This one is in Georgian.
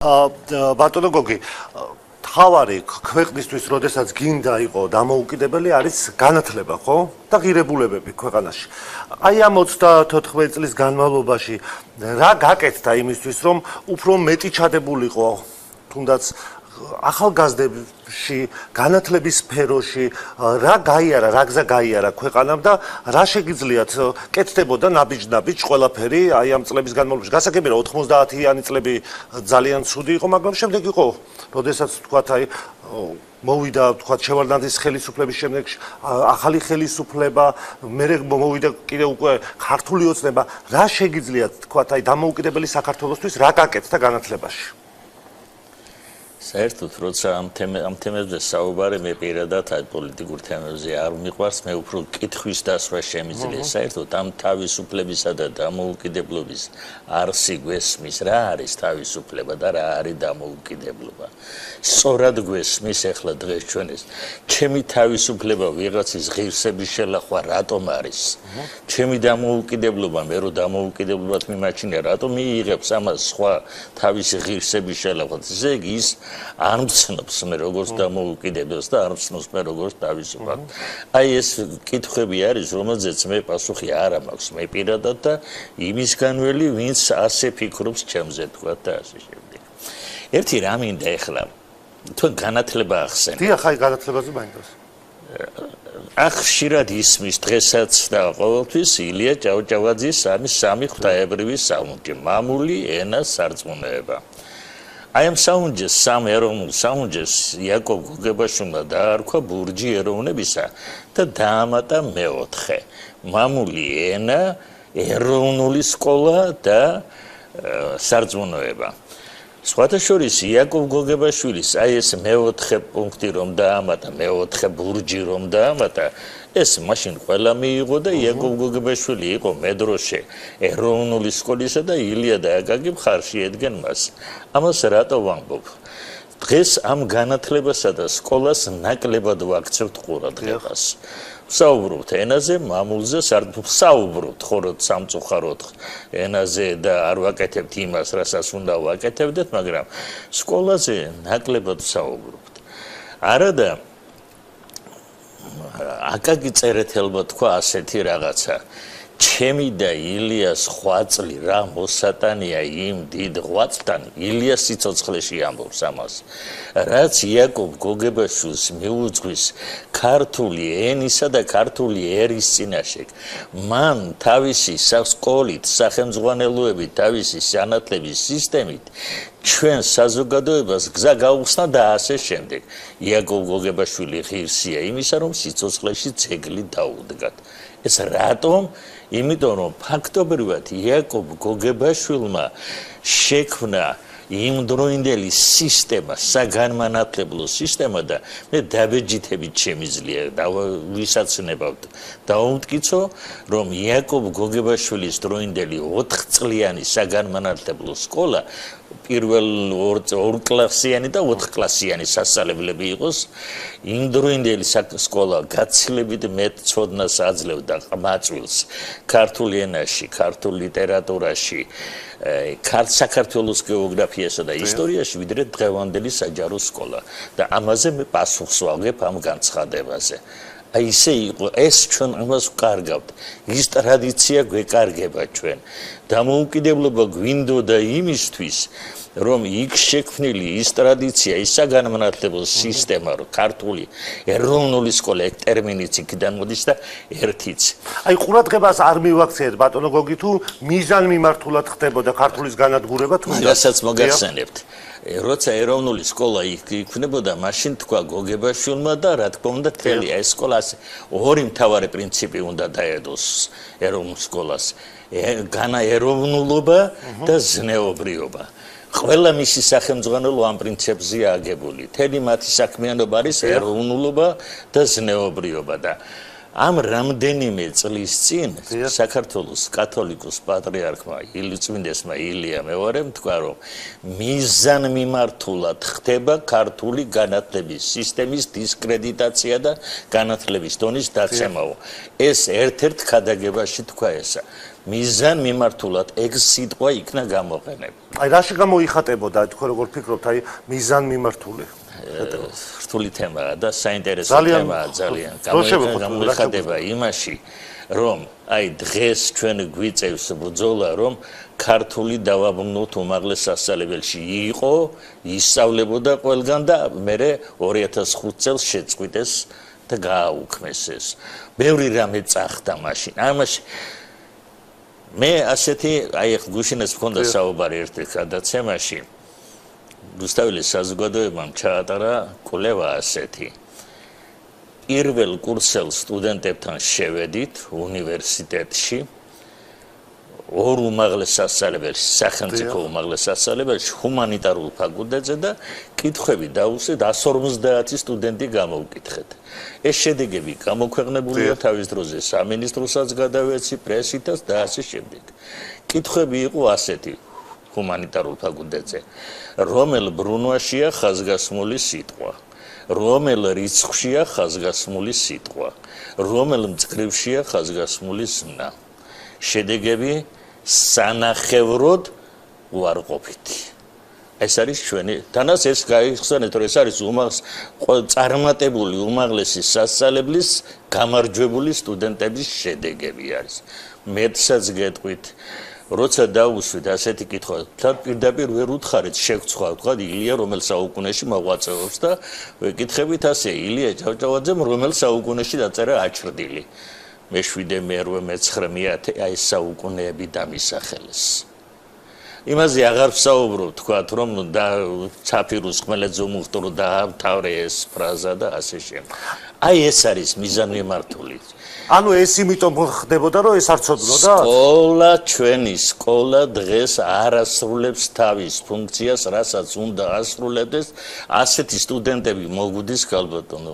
ბატონო გოგი, თავარი ქვეყნისთვის, როდესაც გინდა იყო დამოუკიდებელი, არის განათლება, ხო? და ღირებულებები ქვეყანაში. აი ამ 34 წლის განმავლობაში რა გაკეთდა იმისთვის, რომ უფრო მეტი ჩადებულიყო, თუნდაც ახალგაზრდებში, განათლების სფეროში, რა გაიარა, რა გზა გაიარა ქვეყანამ და რა შეგიძლიათ კეთდებოდა ნაბიჯ-ნაბიჯ ყველაფერი აი ამ წლების განმავლობაში. გასაგებია, 90-იანი წლები ძალიან ცუდი იყო, მაგრამ შემდეგ იყო, როდესაც თქვათ აი მოვიდა თქვათ შევარდნაძის ხელისუფლების შემდეგ ახალი ხელისუფლება, მერე მოვიდა კიდე უკვე ქართული ოცნება, რა შეგიძლიათ თქვათ აი დამოუკიდებელი საქართველოსთვის რა გაკეთდა განათლებაში? საერთოდ როცა ამ თემებზე საუბარი მე პირადად აი პოლიტიკურ თემებზე არ მიყვარს, მე უფრო კითხვის დასვა შემიძლია. საერთოდ ამ თავისუფლებისა და დამოუკიდებლობის არსი გვესმის, რა არის თავისუფლება და რა არის დამოუკიდებლობა. სწორად გვესმის ახლა დღეს ჩვენ ეს ჩემი თავისუფლება ვიღაცის ღირსების შელახვა რატომ არის? ჩემი დამოუკიდებლობა, მე რო დამოუკიდებლობად მიმაჩნია, რატომ მიიღებს ამას სხვა თავისი ღირსების შელახვა? ესე იგი ის არ მცნობს მე როგორც დამოუკიდებლობას და არ მცნობს მე როგორც თავისუფლებას. აი ეს კითხვები არის, რომელზეც მე პასუხი არ მაქვს მე პირადად და იმისგანველი, ვინც ასე ფიქრობს ჩემზე თქვა და ასე შემდეგ. ერთი რა მინდა ახლა თქვენ განათლება ახსენეთ. დიახ, აი განათლებაზე მაინტერესებს. ხშირად ისმის დღესაც და ყოველთვის ილია ჭავჭავაძის სამი ღვთაებრივი საუნჯე, მამული ენა სარწმუნოება. აი ამ საუნჯეს, სამ ეროვნულ საუნჯეს იაკობ გოგებაშვილმა დაარქვა ბურჯი ეროვნებისა და დაამატა მეოთხე. მამული ენა, ეროვნული სკოლა და სარწმუნოება. სხვათა შორის იაკობ გოგებაშვილის აი ეს მეოთხე პუნქტი რომ დაამატა, მეოთხე ბურჯი რომ დაამატა, ეს მაშინ ყველა მიიღო და იაკობ გოგებაშვილი იყო მედროშე ეროვნული სკოლისა და ილია და აკაკი მხარში ედგენ მას. ამას რატო ვამბობ? დღეს ამ განათლებასა და სკოლას ნაკლებად ვაქცევთ ყურადღებას. საუბრობთ ენაზე, მამულზე, საუბრობთ ხოროთ სამწუხაროდ ენაზე და არ ვაკეთებთ იმას, რასაც უნდა ვაკეთებდეთ, მაგრამ სკოლაზე ნაკლებად საუბრობთ. არადა აკაკი წერეთელმა თქვა ასეთი რაღაცა. ჩემი და ილიას ღვაწლი რა მოსატანია იმ დიდ ღვაწლთან, ილია სიცოცხლეში ამბობს ამას. რაც იაკობ გოგებაშვილს მიუძღვის ქართული ენისა და ქართული ერის წინაშე. მან თავისი სკოლით, სახელმძღვანელოებით, თავისი განათლების სისტემით ჩვენ საზოგადოებას გზა გაუხსნა და ასე შემდეგ. იაკობ გოგებაშვილი ღირსია იმისა, რომ სიცოცხლეში ძეგლი დაუდგათ. ეს რატომ? იმიტომ რომ ფაქტობრივად იაკობ გოგებაშვილმა შექმნა იმდროინდელი სისტემა, საგანმანათლებლო სისტემა და მე დაბეჯითებით შემიძლია ვისაცნებავთ დაუმტკიცო, რომ იაკობ გოგებაშვილის დროინდელი 4 წლიანი საგანმანათლებლო სკოლა პირველ 2 კლასიანი და 4 კლასიანი სასწავლებლები იყოს. იმდროინდელი სკოლა გაცილებით მეტ ცოდნას აძლევდა მაწვილს ქართულ ენაში, ქართულ ლიტერატურაში, საქართველოს გეოგრაფიასა და ისტორიაში, ვიდრე დღევანდელი საჯარო სკოლა. და ამაზე მე პასუხს ვაგებ ამ განცხადებაზე. აი ესე იყო, ეს ჩვენ ამას ვკარგავთ. ის ტრადიცია გვეკარგება ჩვენ. დამოუკიდებლობა გვინდოდა იმისთვის, რომ იქ შექმნილი ის ტრადიცია, ის საგანმანათლებლო სისტემა, ქართული ეროვნული სკოლა, ეგ ტერმინიც იქიდან მოდის და ერთიც. აი ყურადღებას არ მივაქციეთ ბატონო გოგი, თუ მიზანმიმართულად ხდებოდა ქართულის განადგურება თუ რასაც მოგახსენებთ. როცა ეროვნული სკოლა იქნებოდა, მაშინ თქვა გოგებაშვილმა და რა თქმა უნდა მთელი ეს სკოლას ორი მთავარი პრინციპი უნდა დაედოს ეროვნულ სკოლას. განაეროვნულობა და ზნეობრიობა. ყველა მისი სახელმძღვანელო ამ პრინციპზეა აგებული. მთელი მათი საქმიანობა არის ეროვნულობა და ზნეობრიობა და ამ რამდენიმე წლის წინ საქართველოს კათოლიკოს პატრიარქმა წმინდესმა ილია მეوارემ თქვა, რომ მიზანმიმართულად ხდება ქართული განათლების სისტემის დისკრედიტაცია და განათლების დონის დაცემაო. ეს ერთ-ერთ ქადაგებაში თქვა ესა. მიზან მიმართულად ეგ სიტყვა იქნა გამოყენებული. აი რაში გამოიხატებოდა თქვენ როგორ ფიქრობთ აი მიზან მიმართული? რთული თემაა და საინტერესო ძალიან თემაა ძალიან. დროშებოთ, გამოიხატება იმაში, რომ აი დღეს ჩვენ გვიწევს ბრძოლა, რომ ქართული დავაბრუნოთ უმაღლეს სასწავლებელში იყო, ისწავლებოდა ყველგან და მერე 2005 წელს შეწყვიტეს და გააუქმეს ეს. ბევრი რამე წახდა მაშინ. ამაში მე ასეთი აი გუშინაც მქონდა საუბარი ერთ გადაცემაში. რუსთაველის საზოგადოებამ ჩაატარა კვლევა ასეთი. პირველ კურსელ სტუდენტებთან შევედით უნივერსიტეტში ორ უმაღლეს სასწავლებელში, სახელმწიფო უმაღლეს სასწავლებელში, ჰუმანიტარულ ფაკულტეტზე და კითხვები დაუსვით 150 სტუდენტი გამოვკითხეთ. ეს შედეგები გამოქვეყნებულია თავის დროზე სამინისტროსაც გადავეცი, პრესითაც და ასე შემდეგ. კითხვები იყო ასეთი ჰუმანიტარულ ფაკულტეტზე. რომელ ბრუნვაშია ხაზგასმული სიტყვა? რომელ რიცხვშია ხაზგასმული სიტყვა? რომელ მწკრივშია ხაზგასმული ზმნა? შედეგები სანახევროდ უარყოფითი. ეს არის ჩვენი თანაც ეს გაიხსენეთ რომ ეს არის წარმატებული უმაღლესი სასწავლებლის გამარჯვებული სტუდენტების შედეგები არის. მეტსაც გეტყვით როცა დაუსვით ასეთი კითხვა, თან პირდაპირ ვერ უთხარით შეგცხვა, თქვა ილია რომელ საუკუნეში მოღვაწეობს და ვეკითხებით ასე ილია ჭავჭავაძემ რომელ საუკუნეში დაწერა აჩრდილი. მე-7, მე-8, მე-9, მე-10 აი საუკუნეები დამისახელეს. იმაზე აღარ ვსაუბრობ, თქვათ რომ და ცაფირუს ხმელეთზე უმუხტრო დაამთავრე ეს ფრაზა და ასე შემდეგ. აი ეს არის მიზანმიმართული. ანუ ეს იმიტომ ხდებოდა რომ ეს არ ცოდნოდა? სკოლა ჩვენი სკოლა დღეს არ ასრულებს თავის ფუნქციას, რასაც უნდა ასრულებდეს. ასეთი სტუდენტები მოგვდის ქალბატონო.